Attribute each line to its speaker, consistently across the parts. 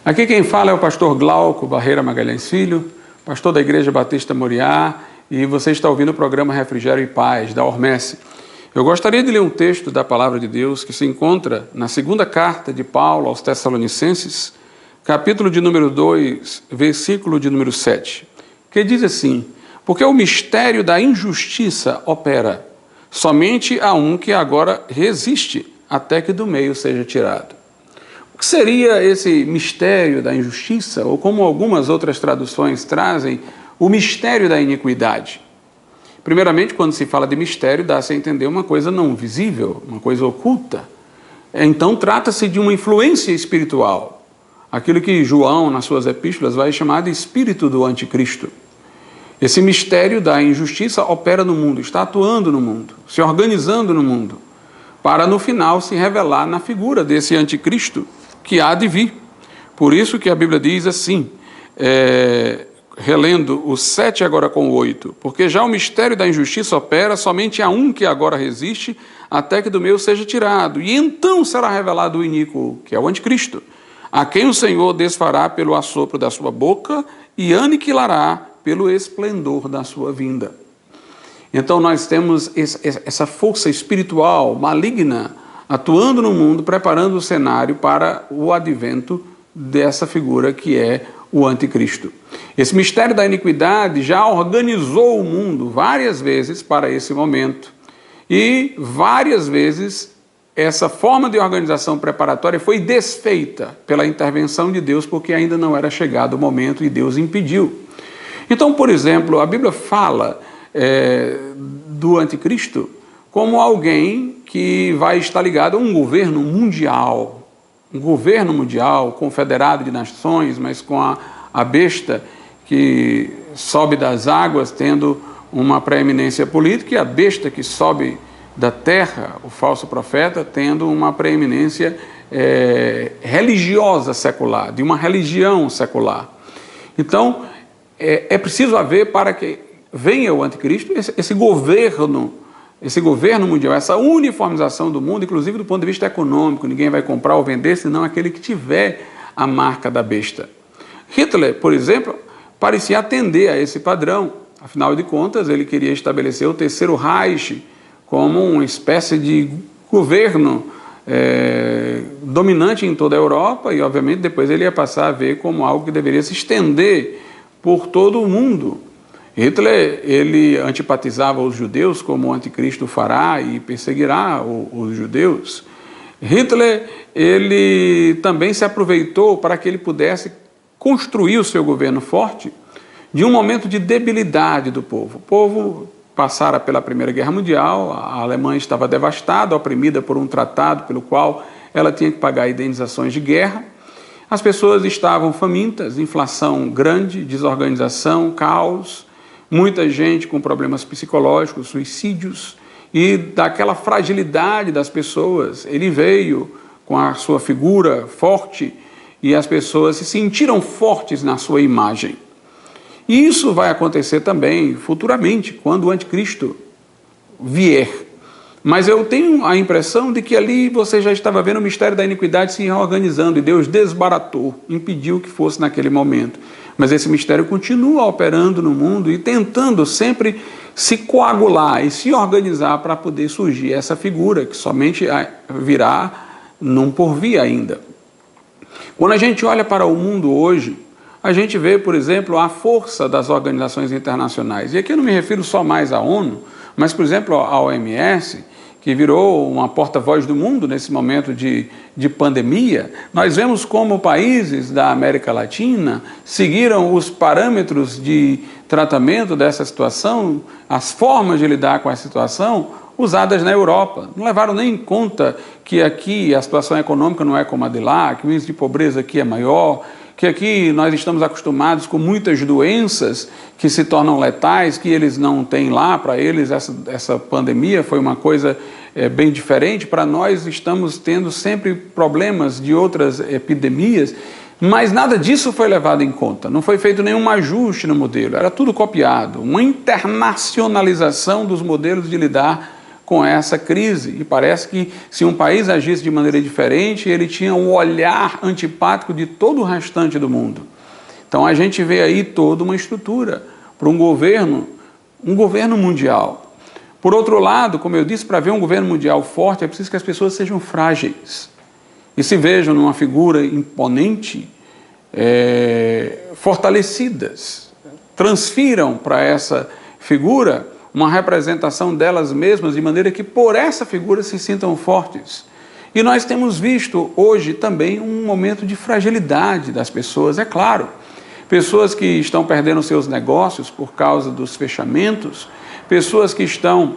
Speaker 1: Aqui quem fala é o pastor Glauco Barreira Magalhães Filho, pastor da Igreja Batista Moriá, e você está ouvindo o programa Refrigério e Paz, da Ormesse. Eu gostaria de ler um texto da Palavra de Deus que se encontra na segunda carta de Paulo aos Tessalonicenses, capítulo de número 2, versículo de número 7, que diz assim: porque o mistério da injustiça opera, somente há um que agora resiste, até que do meio seja tirado. O que seria esse mistério da injustiça, ou como algumas outras traduções trazem, o mistério da iniquidade? Primeiramente, quando se fala de mistério, dá-se a entender uma coisa não visível, uma coisa oculta. Então, trata-se de uma influência espiritual, aquilo que João, nas suas epístolas, vai chamar de espírito do anticristo. Esse mistério da injustiça opera no mundo, está atuando no mundo, se organizando no mundo, para no final se revelar na figura desse anticristo que há de vir. Por isso que a Bíblia diz assim, relendo o 7 agora com o 8, porque já o mistério da injustiça opera, somente há um que agora resiste, até que do meio seja tirado, e então será revelado o iníquo, que é o anticristo, a quem o Senhor desfará pelo assopro da sua boca e aniquilará pelo esplendor da sua vinda. Então nós temos essa força espiritual maligna atuando no mundo, preparando o cenário para o advento dessa figura que é o anticristo. Esse mistério da iniquidade já organizou o mundo várias vezes para esse momento, e várias vezes essa forma de organização preparatória foi desfeita pela intervenção de Deus, porque ainda não era chegado o momento e Deus impediu. Então, por exemplo, a Bíblia fala do anticristo como alguém que vai estar ligado a um governo mundial, confederado de nações, mas com a besta que sobe das águas tendo uma preeminência política, e a besta que sobe da terra, o falso profeta, tendo uma preeminência religiosa secular, de uma religião secular. Então, é preciso haver, para que venha o anticristo, esse governo mundial, essa uniformização do mundo, inclusive do ponto de vista econômico. Ninguém vai comprar ou vender senão aquele que tiver a marca da besta. Hitler, por exemplo, parecia atender a esse padrão. Afinal de contas, ele queria estabelecer o Terceiro Reich como uma espécie de governo dominante em toda a Europa, e obviamente depois ele ia passar a ver como algo que deveria se estender por todo o mundo. Hitler, ele antipatizava os judeus, como o anticristo fará e perseguirá os judeus. Hitler, ele também se aproveitou para que ele pudesse construir o seu governo forte de um momento de debilidade do povo. O povo passara pela Primeira Guerra Mundial, a Alemanha estava devastada, oprimida por um tratado pelo qual ela tinha que pagar indenizações de guerra. As pessoas estavam famintas, inflação grande, desorganização, caos, muita gente com problemas psicológicos, suicídios, e daquela fragilidade das pessoas, ele veio com a sua figura forte, e as pessoas se sentiram fortes na sua imagem. E isso vai acontecer também futuramente, quando o anticristo vier. Mas eu tenho a impressão de que ali você já estava vendo o mistério da iniquidade se reorganizando, e Deus desbaratou, impediu que fosse naquele momento. Mas esse mistério continua operando no mundo e tentando sempre se coagular e se organizar para poder surgir essa figura que somente virá num porvir ainda. Quando a gente olha para o mundo hoje, a gente vê, por exemplo, a força das organizações internacionais. E aqui eu não me refiro só mais à ONU, mas, por exemplo, à OMS, que virou uma porta-voz do mundo nesse momento de pandemia. Nós vemos como países da América Latina seguiram os parâmetros de tratamento dessa situação, as formas de lidar com essa situação, usadas na Europa. Não levaram nem em conta que aqui a situação econômica não é como a de lá, que o índice de pobreza aqui é maior, que aqui nós estamos acostumados com muitas doenças que se tornam letais, que eles não têm lá. Para eles essa pandemia foi uma coisa bem diferente. Para nós estamos tendo sempre problemas de outras epidemias, mas nada disso foi levado em conta. Não foi feito nenhum ajuste no modelo, era tudo copiado. Uma internacionalização dos modelos de lidar com essa crise. E parece que se um país agisse de maneira diferente, ele tinha um olhar antipático de todo o restante do mundo. Então a gente vê aí toda uma estrutura para um governo mundial. Por outro lado, como eu disse, para ver um governo mundial forte, é preciso que as pessoas sejam frágeis e se vejam numa figura imponente, fortalecidas. Transfiram para essa figura uma representação delas mesmas, de maneira que por essa figura se sintam fortes. E nós temos visto hoje também um momento de fragilidade das pessoas, é claro. Pessoas que estão perdendo seus negócios por causa dos fechamentos, pessoas que estão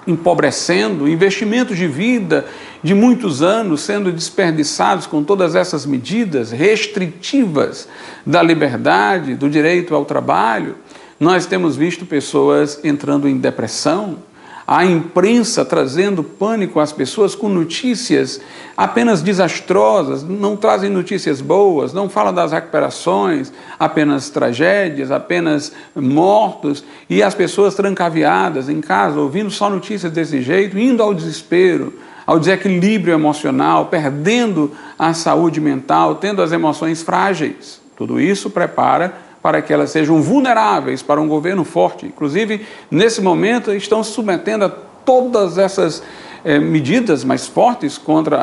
Speaker 1: empobrecendo, investimentos de vida de muitos anos sendo desperdiçados com todas essas medidas restritivas da liberdade, do direito ao trabalho. Nós temos visto pessoas entrando em depressão, a imprensa trazendo pânico às pessoas com notícias apenas desastrosas, não trazem notícias boas, não falam das recuperações, apenas tragédias, apenas mortos, e as pessoas trancaviadas em casa, ouvindo só notícias desse jeito, indo ao desespero, ao desequilíbrio emocional, perdendo a saúde mental, tendo as emoções frágeis. Tudo isso prepara para que elas sejam vulneráveis para um governo forte. Inclusive, nesse momento, estão se submetendo a todas essas medidas mais fortes contra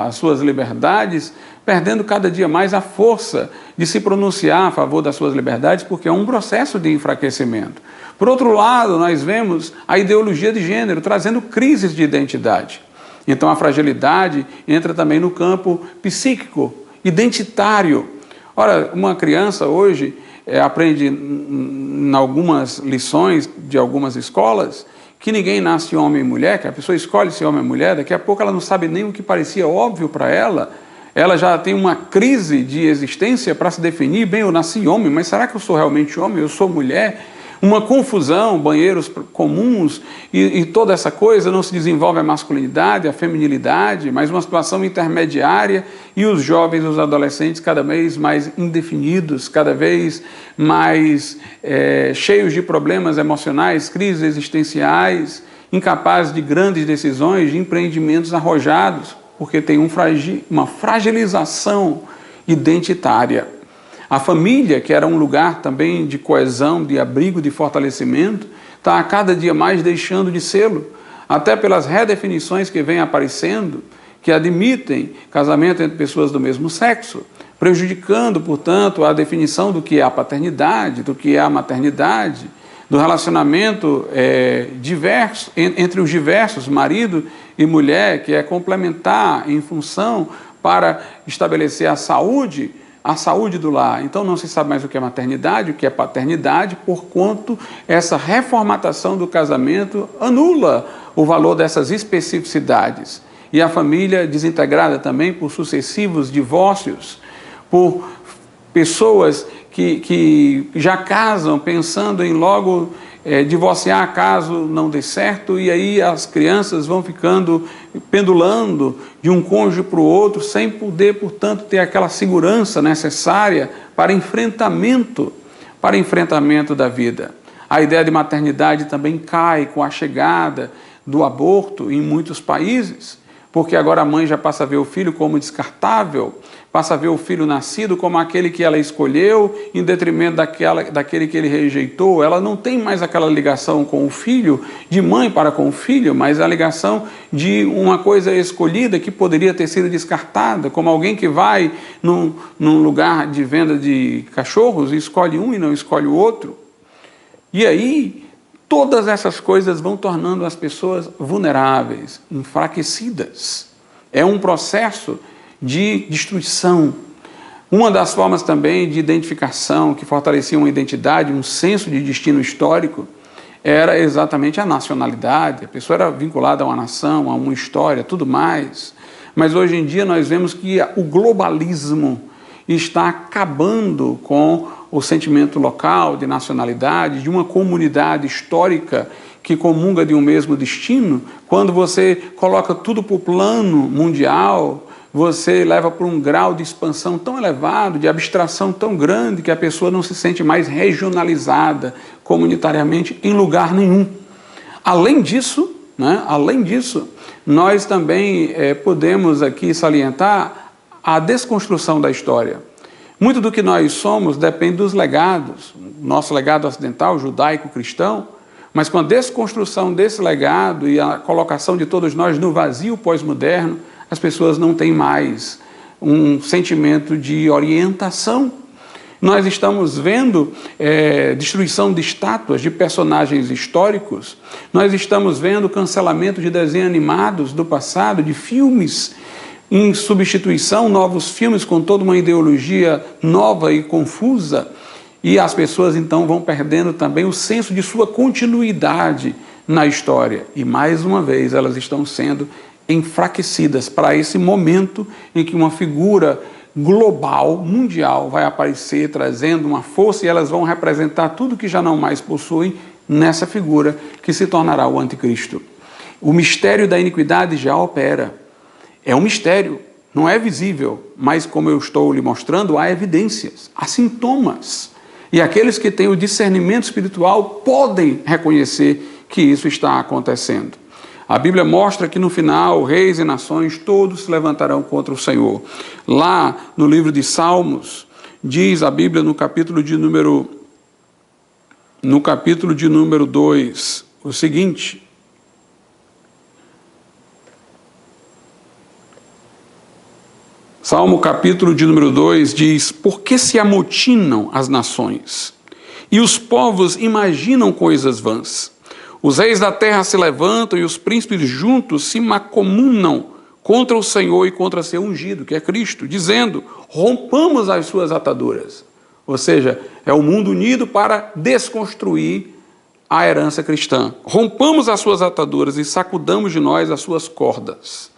Speaker 1: as suas liberdades, perdendo cada dia mais a força de se pronunciar a favor das suas liberdades, porque é um processo de enfraquecimento. Por outro lado, nós vemos a ideologia de gênero trazendo crises de identidade. Então, a fragilidade entra também no campo psíquico, identitário. Ora, uma criança hoje aprende em algumas lições de algumas escolas que ninguém nasce homem e mulher, que a pessoa escolhe ser homem e mulher, daqui a pouco ela não sabe nem o que parecia óbvio para ela, ela já tem uma crise de existência para se definir, bem, eu nasci homem, mas será que eu sou realmente homem, eu sou mulher? Uma confusão, banheiros comuns e toda essa coisa, não se desenvolve a masculinidade, a feminilidade, mas uma situação intermediária e os jovens, os adolescentes cada vez mais indefinidos, cada vez mais cheios de problemas emocionais, crises existenciais, incapazes de grandes decisões, de empreendimentos arrojados, porque tem uma fragilização identitária. A família, que era um lugar também de coesão, de abrigo, de fortalecimento, está a cada dia mais deixando de sê-lo, até pelas redefinições que vêm aparecendo, que admitem casamento entre pessoas do mesmo sexo, prejudicando, portanto, a definição do que é a paternidade, do que é a maternidade, do relacionamento diverso, entre os diversos, marido e mulher, que é complementar em função para estabelecer a saúde do lar. Então não se sabe mais o que é maternidade, o que é paternidade, porquanto essa reformatação do casamento anula o valor dessas especificidades. E a família desintegrada também por sucessivos divórcios, por pessoas que já casam pensando em logo divorciar caso não dê certo, e aí as crianças vão ficando pendulando de um cônjuge para o outro, sem poder, portanto, ter aquela segurança necessária para enfrentamento da vida. A ideia de maternidade também cai com a chegada do aborto em muitos países, porque agora a mãe já passa a ver o filho como descartável, passa a ver o filho nascido como aquele que ela escolheu, em detrimento daquele que ele rejeitou. Ela não tem mais aquela ligação com o filho, de mãe para com o filho, mas a ligação de uma coisa escolhida que poderia ter sido descartada, como alguém que vai num lugar de venda de cachorros e escolhe um e não escolhe o outro. E aí, todas essas coisas vão tornando as pessoas vulneráveis, enfraquecidas. É um processo de destruição. Uma das formas também de identificação que fortalecia uma identidade, um senso de destino histórico, era exatamente a nacionalidade. A pessoa era vinculada a uma nação, a uma história, tudo mais. Mas hoje em dia nós vemos que o globalismo está acabando com o sentimento local de nacionalidade, de uma comunidade histórica que comunga de um mesmo destino. Quando você coloca tudo para o plano mundial, você leva para um grau de expansão tão elevado, de abstração tão grande, que a pessoa não se sente mais regionalizada comunitariamente em lugar nenhum. Além disso, né? Além disso, nós também podemos aqui salientar a desconstrução da história. Muito do que nós somos depende dos legados, nosso legado ocidental, judaico-cristão, mas com a desconstrução desse legado e a colocação de todos nós no vazio pós-moderno, as pessoas não têm mais um sentimento de orientação. Nós estamos vendo destruição de estátuas, de personagens históricos, nós estamos vendo cancelamento de desenhos animados do passado, de filmes, em substituição, novos filmes com toda uma ideologia nova e confusa, e as pessoas então vão perdendo também o senso de sua continuidade na história. E mais uma vez elas estão sendo enfraquecidas para esse momento em que uma figura global, mundial, vai aparecer trazendo uma força e elas vão representar tudo que já não mais possuem nessa figura que se tornará o anticristo. O mistério da iniquidade já opera. É um mistério, não é visível, mas como eu estou lhe mostrando, há evidências, há sintomas. E aqueles que têm o discernimento espiritual podem reconhecer que isso está acontecendo. A Bíblia mostra que no final, reis e nações, todos se levantarão contra o Senhor. Lá no livro de Salmos, diz a Bíblia no capítulo de número 2, o seguinte: Salmo capítulo de número 2 diz: por que se amotinam as nações? E os povos imaginam coisas vãs. Os reis da terra se levantam e os príncipes juntos se macomunam contra o Senhor e contra seu ungido, que é Cristo, dizendo: rompamos as suas ataduras. Ou seja, é o mundo unido para desconstruir a herança cristã. Rompamos as suas ataduras e sacudamos de nós as suas cordas.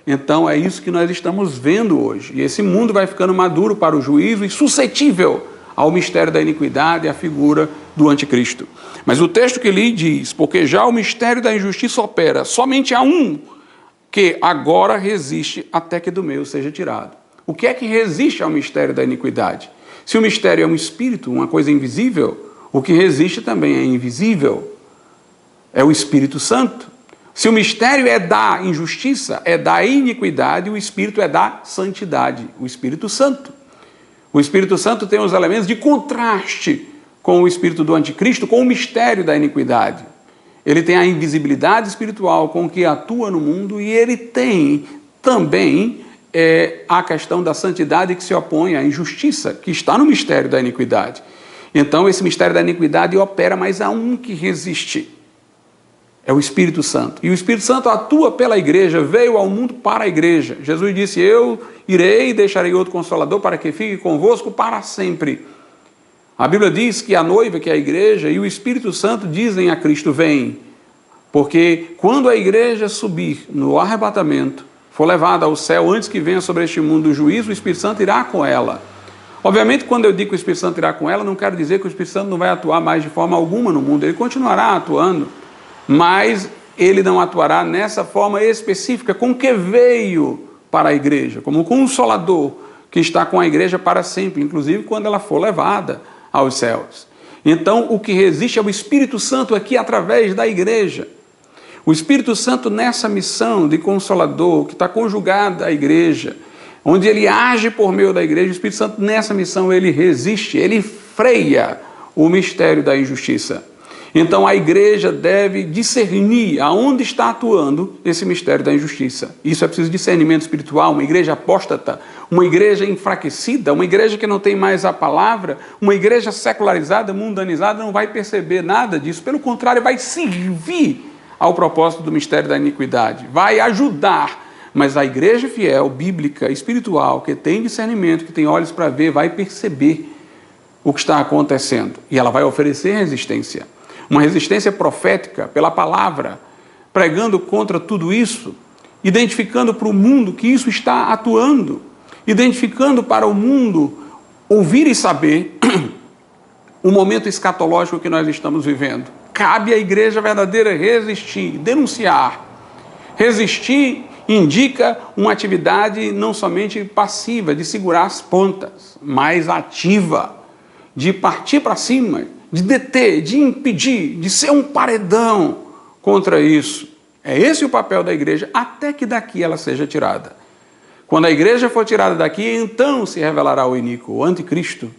Speaker 1: Então é isso que nós estamos vendo hoje. E esse mundo vai ficando maduro para o juízo e suscetível ao mistério da iniquidade e à figura do anticristo. Mas o texto que lhe diz: porque já o mistério da injustiça opera, somente há um que agora resiste até que do meio seja tirado. O que é que resiste ao mistério da iniquidade? Se o mistério é um espírito, uma coisa invisível, o que resiste também é invisível. É o Espírito Santo. Se o mistério é da injustiça, é da iniquidade, o Espírito é da santidade, o Espírito Santo. O Espírito Santo tem os elementos de contraste com o espírito do anticristo, com o mistério da iniquidade. Ele tem a invisibilidade espiritual com que atua no mundo e ele tem também a questão da santidade que se opõe à injustiça, que está no mistério da iniquidade. Então, esse mistério da iniquidade opera, mas há um que resiste. É o Espírito Santo. E o Espírito Santo atua pela igreja, veio ao mundo para a igreja. Jesus disse: eu irei e deixarei outro Consolador para que fique convosco para sempre. A Bíblia diz que a noiva, que é a igreja, e o Espírito Santo dizem a Cristo: vem. Porque quando a igreja subir no arrebatamento, for levada ao céu, antes que venha sobre este mundo o juízo, o Espírito Santo irá com ela. Obviamente, quando eu digo que o Espírito Santo irá com ela, não quero dizer que o Espírito Santo não vai atuar mais de forma alguma no mundo. Ele continuará atuando, mas ele não atuará nessa forma específica com que veio para a igreja, como Consolador, que está com a igreja para sempre, inclusive quando ela for levada aos céus. Então, o que resiste é o Espírito Santo aqui através da igreja. O Espírito Santo nessa missão de Consolador, que está conjugada à igreja, onde ele age por meio da igreja, o Espírito Santo nessa missão ele resiste, ele freia o mistério da injustiça. Então a igreja deve discernir aonde está atuando esse mistério da injustiça. Isso é preciso discernimento espiritual. Uma igreja apóstata, uma igreja enfraquecida, uma igreja que não tem mais a palavra, uma igreja secularizada, mundanizada, não vai perceber nada disso. Pelo contrário, vai servir ao propósito do mistério da iniquidade, vai ajudar. Mas a igreja fiel, bíblica, espiritual, que tem discernimento, que tem olhos para ver, vai perceber o que está acontecendo. E ela vai oferecer resistência. Uma resistência profética pela palavra, pregando contra tudo isso, identificando para o mundo que isso está atuando, identificando para o mundo ouvir e saber o momento escatológico que nós estamos vivendo. Cabe à igreja verdadeira resistir, denunciar. Resistir indica uma atividade não somente passiva, de segurar as pontas, mas ativa, de partir para cima, de deter, de impedir, de ser um paredão contra isso. É esse o papel da igreja, até que daqui ela seja tirada. Quando a igreja for tirada daqui, então se revelará o iníquo, o anticristo.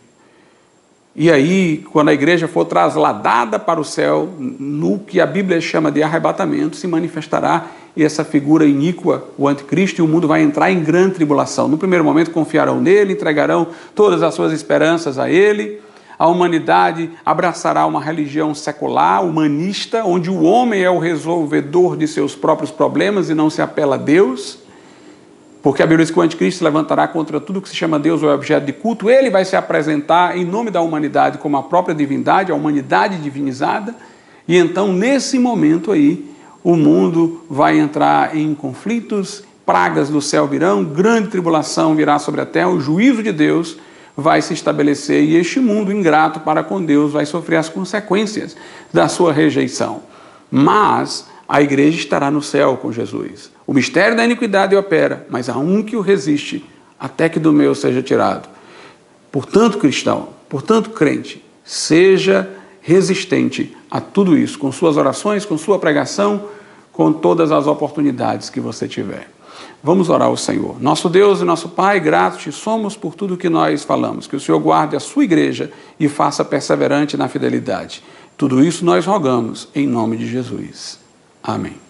Speaker 1: E aí, quando a igreja for trasladada para o céu, no que a Bíblia chama de arrebatamento, se manifestará essa figura iníqua, o anticristo, e o mundo vai entrar em grande tribulação. No primeiro momento confiarão nele, entregarão todas as suas esperanças a ele. A humanidade abraçará uma religião secular, humanista, onde o homem é o resolvedor de seus próprios problemas e não se apela a Deus. Porque a Bíblia diz que o anticristo se levantará contra tudo que se chama Deus ou é objeto de culto. Ele vai se apresentar em nome da humanidade como a própria divindade, a humanidade divinizada. E então, nesse momento aí, o mundo vai entrar em conflitos, pragas do céu virão, grande tribulação virá sobre a terra, o juízo de Deus vai se estabelecer e este mundo ingrato para com Deus vai sofrer as consequências da sua rejeição. Mas a igreja estará no céu com Jesus. O mistério da iniquidade opera, mas há um que o resiste até que do meio seja tirado. Portanto, cristão, portanto, crente, seja resistente a tudo isso, com suas orações, com sua pregação, com todas as oportunidades que você tiver. Vamos orar ao Senhor. Nosso Deus e nosso Pai, gratos te somos por tudo que nós falamos. Que o Senhor guarde a sua igreja e faça perseverante na fidelidade. Tudo isso nós rogamos em nome de Jesus. Amém.